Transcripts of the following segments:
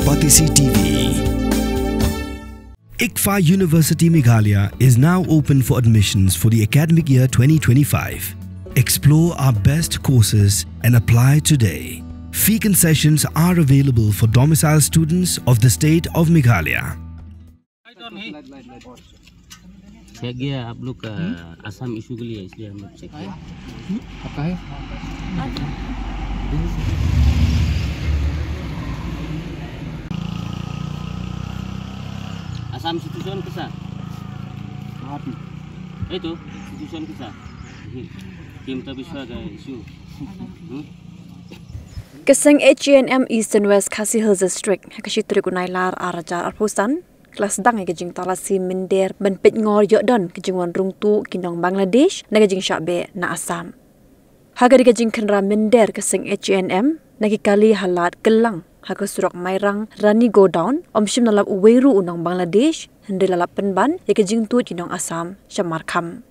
Patisi TV. ICFA University Meghalaya is now open for admissions for the academic year 2025. Explore our best courses and apply today. Fee concessions are available for domicile students of the state of Meghalaya. Check गया आप लोग का असम इशू के लिए, इसलिए हम लोग चेक किया। apa है असम सिटीजन के साथ api itu सिटीजन के साथ टीम तब इशू का issue Keseng HNM Eastern West Khasi Hills District hakashitri kunai lar arajar arpusan kelas dang kejing talasi minder ban pet ngor Jordan kejing wan rung tu kinong Bangladesh na kejing Syabe na Assam. Haga kejing kenra minder keseng HNM nagi kali halat gelang haga surok mairang rani go down omshim nalap uweru unong Bangladesh hende lalap penban ya kejing tu kinong Assam syamar kham.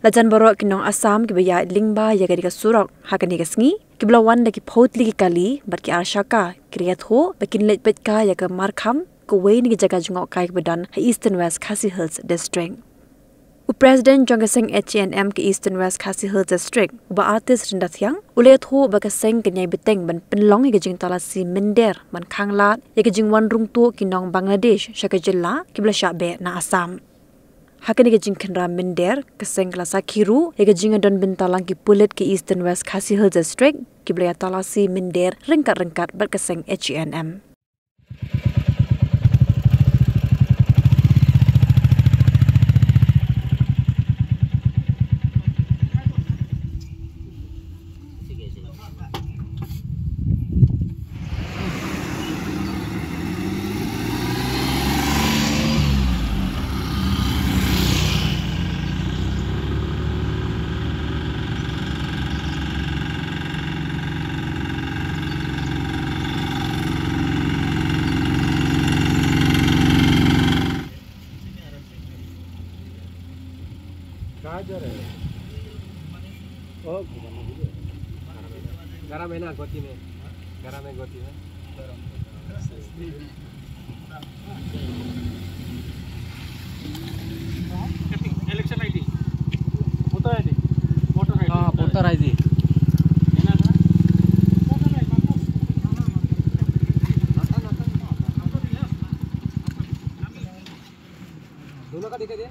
Lajan borok kinong Assam kibaya lingba ya gadika surok haga ni kesngi kiblawan lagi phot lagi kali barki arshaka kriyat ho bakin let petka ya ke markham Kuwait ni jaga jengok kai badan Eastern West Khasi Hills District. President Jongaseng HNM ke Eastern West Khasi Hills District uba artis rendat yang ulet ho bakaseng kenyai beteng ban penlong ke jeng talasi minder ban khanglat ya ke jeng wan rung tu kinong Bangladesh syaka jilla kibla Syabe na Assam. Hakani ke jeng kenra minder keseng kelasa kiru ya ke jeng don bintalang ki pulet ke Eastern West Khasi Hills District kibla talasi minder rengkat-rengkat bat keseng HNM. garam enak goti में election ID voter ID voter ID दोनों का दिखा दे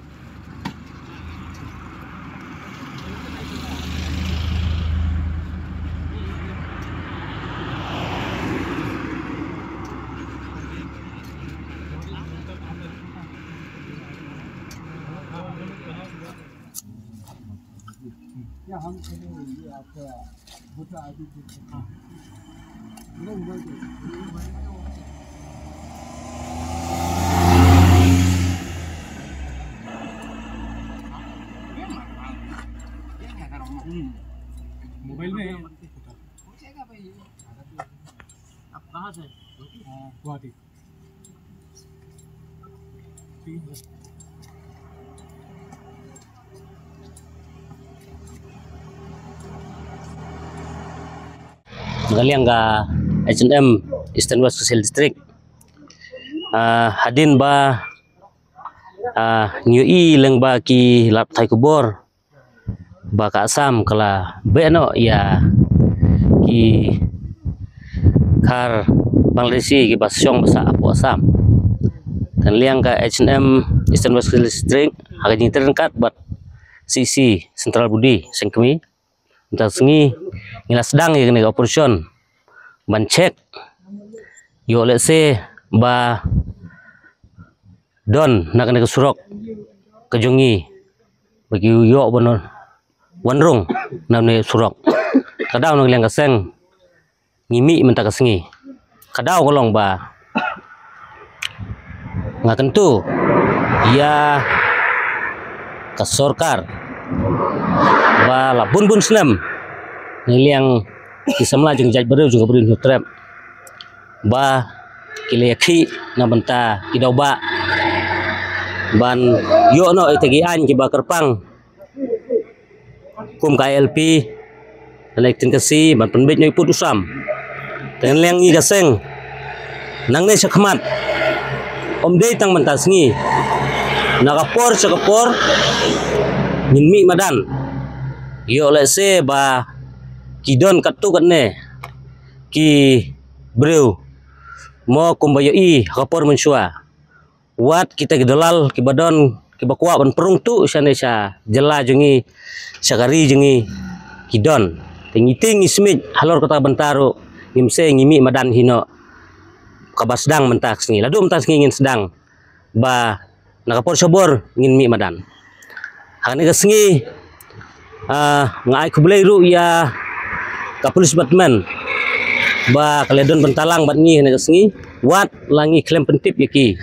क्या हम ये आपका voter ID mobile में आप कहाँ से Guwahati Ngaliang ka H&M Eastern West Khasi Hills District hadin ba nyui leng ba ki lap thai kubor ba ka Assam kala beno ya ki kar Bangladeshi ki basyong basa apu Assam kan liang ka H&M Eastern West Khasi Hills District haga jing terengkat bat CC Central Budi sengkemi untuk sengi ngila sedang ya kena operation ban cek yo let's say ba don nak kena surok kejongi bagi yo bonon wanrung namne surok kadau nang liang kaseng ngimi menta kasengi kadau kolong ba ngaken tu ya kasorkar ba la bun slam ngiliang kisamla jeng jaj baru juga berin trap ba kileki na benta kidoba ban yo no itagi an ki ba kerpang kum KLP elektin kasi ban penbit nyoy put usam dengan liang i gaseng nang ne sakmat om dei tang mentas ngi nakapor sakapor min mi madan yo le se ba kidon katu kan ne ki breu mo kumbayo i kapor mensua wat kita gidolal ki badon ki bakwa ban perung tu sane sa jela jungi sakari jungi kidon tingi tingi smit halor kota Bentaro ngimse ngimi madan hino kabasdang mentak ngi ladu mentas ngin sedang ba nakapor sobor ngin mi madan hani kasngi ngai kubleiru ya kapulis batman ba kaledon bentalang bat ngi hani kasngi wat langi klem pentip yaki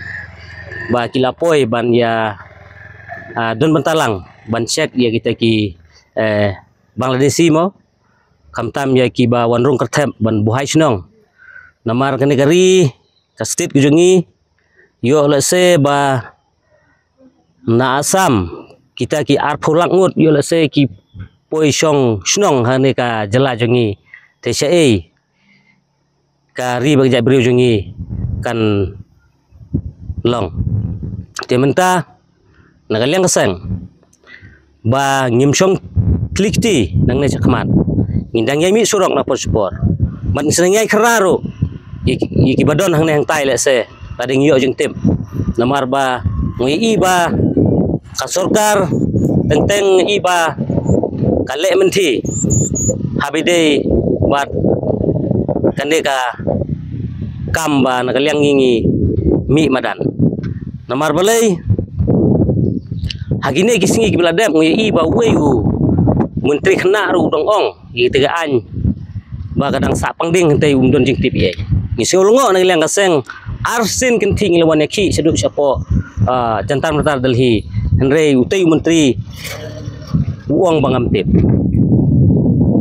ba kilapoi ban ya don bentalang ban cek ya kita ki Bangladeshi mo kamtam ya ki ba wanrung kertep ban buhai snong namar ke negeri ka state kujungi yo lese ba na Asam kita ki arpulang ngut yo lese ki poi song snong hane ka jela jungi TCA ka ri bagi beriu jungi kan long tementa nagaliang kaseng ba ngimsong klikti nang ne sakmat ngindang yai mi surok na spor man senang yai keraro iki badon hang nang tai le se tading yo jeng tim namar ba ngui ba ka sorkar tenteng iba kale menti habide bat kande ka kamba nakaliang ngingi mi madan namar balai hagine kisingi kibeladem ngui ba weu menteri kena ru dong ong i tegaan ba kadang sapang ding tei umdon jing tip ye ni seulungo na ilang kaseng arsin kenting lawan yaki seduk siapo jantan mertar Delhi henrei utei menteri uang bangam tip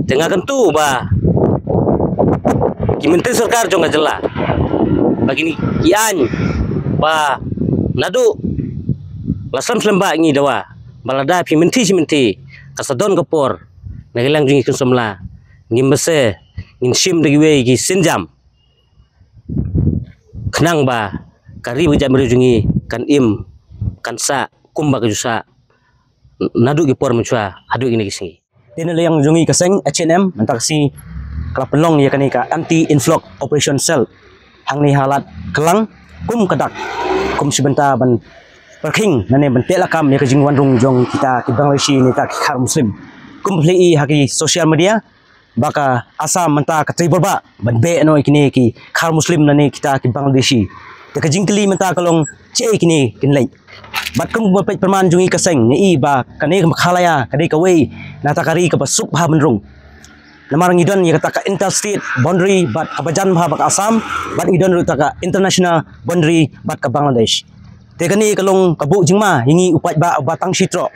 tengah kentu ba ki menteri sarkar jong jela bagini kian ba nadu lasam selamba ngi dawa balada pi menti kasadon kapor nagilang jungi kun somla ngimbese ngin sim degiwe gi sinjam kenang ba kari bejam jungi kan im kan sa kumba kejusa nadu gi por menchua adu ini gisi dene yang jungi kaseng H&M mentaksi kelapelong ya kanika anti influx operation cell hang ni halat kelang kum kedak kum sebentar ban perking nane bentek lakam ya kejing wanrung jong kita ki Bangladeshi ni tak khar muslim kumplei haki social media baka Asam menta ka triberba ban be no ikini ki khar muslim nane kita ki Bangladeshi te kejing kli menta kalong che ikini kinlai bat kum ba perman jungi kaseng ni ba kane khalaya kade ka wei natakari ka basuk bha menrung namar ngidon ya kata ka interstate boundary bat abajan bha bak Asam bat ngidon ru taka international boundary bat ka Bangladesh tekani kalong kabu jingma hingi upat ba batang sitro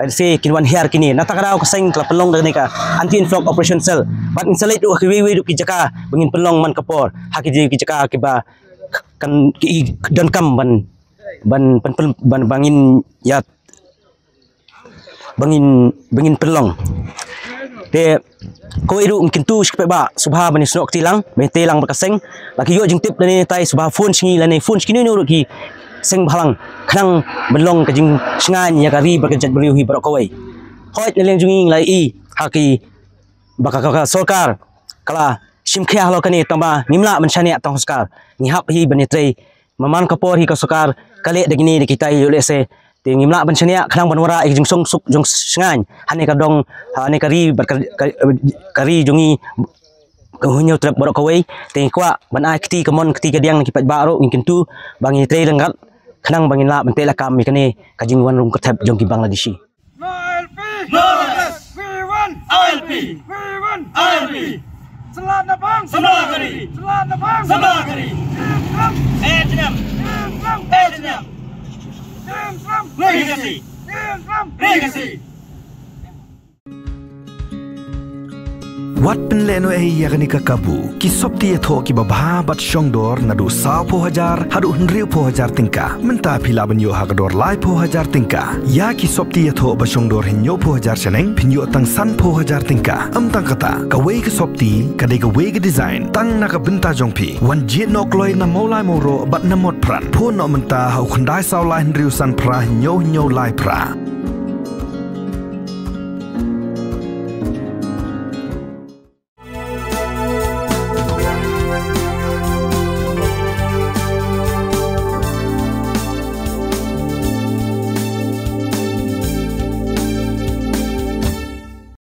se kinwan hiar kini natakaraw kaseng kelapelong dagni ka anti influx operation cell bat insalate du kiwi du kijaka bengin pelong man kapor haki kijaka kiba kan ki dan kam ban bangin ya bengin pelong te ko iru kintu sikpe ba subha bani snok tilang betelang bakaseng laki yo jing tip dani tai subha phone singi lani phone skini nu ki seng balang kanang belong kajing sengan ya kari berkejat beriuhi berokawai hoit leleng junging lai i haki bakaka sorkar kala simkhe halo kani tamba nimla menchani atang sorkar ngihap hi banitrei maman kapor hi ka sorkar kale degini di kita yule se te ngimla menchani kanang banwara jing song suk jong sengan hane kadong hane kari kari jungi hunyo trap berokawai te kwa banai kiti kamon kiti kadiang kipat baro ngin tu bangi trei lengat kenang bangin la mentela kami kene kajing wanrung ketep jongki Bangladeshi. No LP, no less. We want LP, we want LP. Selat Nepang, sebelah kiri. Selat Nepang, sebelah kiri. H&M, H&M, legacy. Wat penleno yakni kakabu ki sopti etho ki babha bat shongdor nadu 20,000 hadu 100,000 tingka menta philaban yo hagador lai 4,000 tingka ya ki sopti etho ba shongdor hinyo 4,000 seneng pinyo tang san 4,000 tingka amtang kata kawei ke sopti kadai kawei ke design tang naka benta jongpi wan jet nok loi na maulai moro bat na mod pran pho no menta hau khandai saw lai riu san pra hinyo lai pra